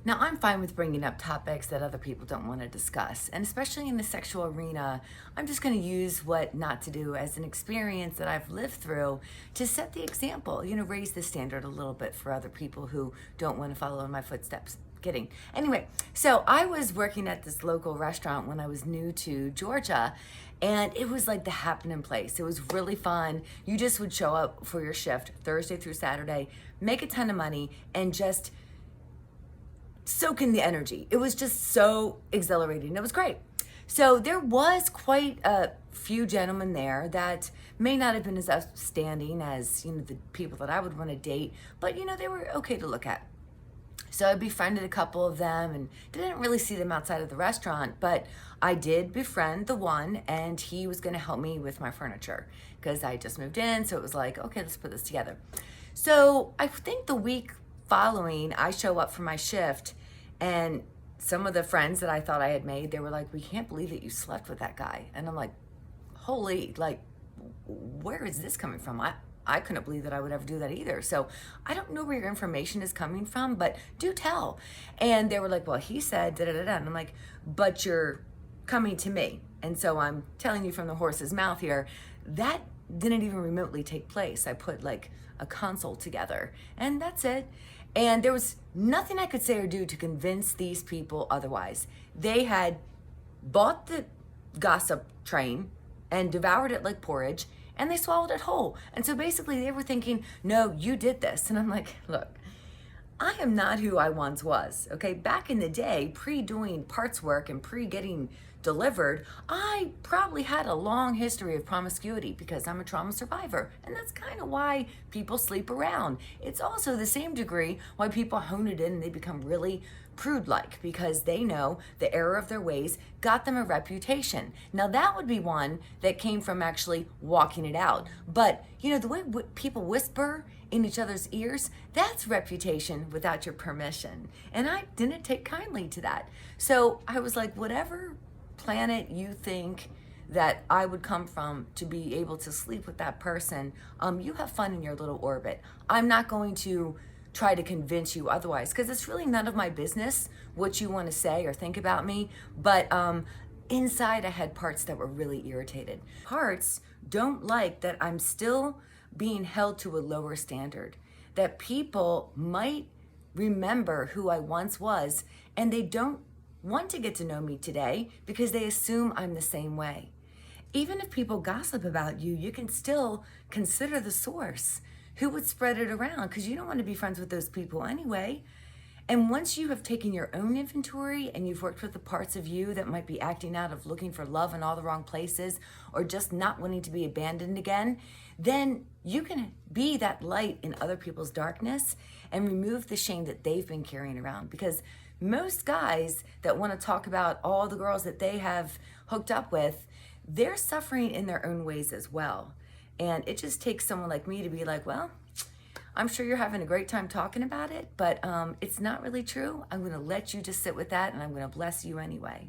Now, I'm fine with bringing up topics that other people don't want to discuss. And especially in the sexual arena, I'm just going to use what not to do as an experience that I've lived through to set the example, raise the standard a little bit for other people who don't want to follow in my footsteps. Kidding. Anyway, so I was working at this local restaurant when I was new to Georgia, and it was like the happening place. It was really fun. You just would show up for your shift Thursday through Saturday, make a ton of money, and just soak in the energy. It was just so exhilarating. It was great. So there was quite a few gentlemen there that may not have been as outstanding as, the people that I would want to date, but they were okay to look at. So I befriended a couple of them and didn't really see them outside of the restaurant, but I did befriend the one, and he was going to help me with my furniture because I just moved in. So it was like, okay, let's put this together. So I think the week following, I show up for my shift, and some of the friends that I thought I had made, they were like, we can't believe that you slept with that guy. And I'm like, holy, like, where is this coming from? I couldn't believe that I would ever do that either. So I don't know where your information is coming from, but do tell. And they were like, well, he said da da da da. And I'm like, but you're coming to me. And so I'm telling you from the horse's mouth here, that didn't even remotely take place. I put like a console together, and that's it. And there was nothing I could say or do to convince these people otherwise. They had bought the gossip train and devoured it like porridge, and they swallowed it whole. And so basically they were thinking, no, you did this. And I'm like, look, I am not who I once was, okay? Back in the day, pre-doing parts work and pre-getting delivered, I probably had a long history of promiscuity because I'm a trauma survivor. And that's kind of why people sleep around. It's also the same degree why people hone it in and they become really prude-like because they know the error of their ways got them a reputation. Now that would be one that came from actually walking it out. But the way people whisper in each other's ears, that's reputation without your permission. And I didn't take kindly to that. So I was like, whatever planet you think that I would come from to be able to sleep with that person, you have fun in your little orbit. I'm not going to try to convince you otherwise because it's really none of my business what you want to say or think about me. But inside I had parts that were really irritated. Parts don't like that I'm still being held to a lower standard, that people might remember who I once was and they don't want to get to know me today because they assume I'm the same way. Even if people gossip about you, you can still consider the source. Who would spread it around? Because you don't want to be friends with those people anyway. And once you have taken your own inventory and you've worked with the parts of you that might be acting out of looking for love in all the wrong places or just not wanting to be abandoned again, then you can be that light in other people's darkness and remove the shame that they've been carrying around. Because most guys that want to talk about all the girls that they have hooked up with, they're suffering in their own ways as well. And it just takes someone like me to be like, well, I'm sure you're having a great time talking about it, but it's not really true. I'm going to let you just sit with that, and I'm going to bless you anyway.